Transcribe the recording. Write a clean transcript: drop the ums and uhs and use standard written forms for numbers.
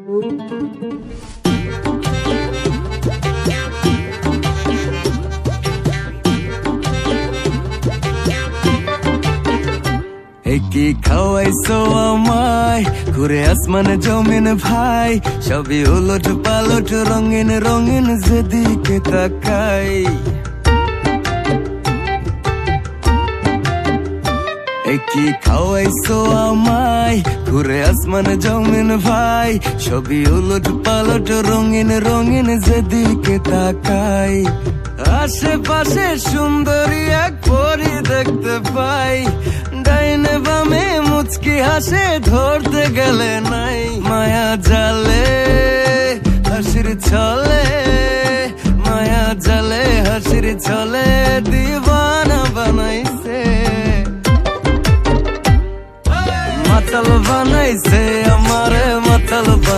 কি খাওয়াইছো আমায় ঘুরে আসমানে জমিন ভাই, সবই উলট পালট রঙিন রঙিন যেদিকে তাকাই। কি খাওয়াইছো আমায় ঘুরে আসমানে জমিন ভাই, সবই উলট পালট রঙিন রঙিন যেদিকে তাকাই। আশেপাশে সুন্দরী এক পরি দেখতে পাই, ডাইনে বামে মুচকি হাসে ধরতে গেলে নাই। মায়া জাল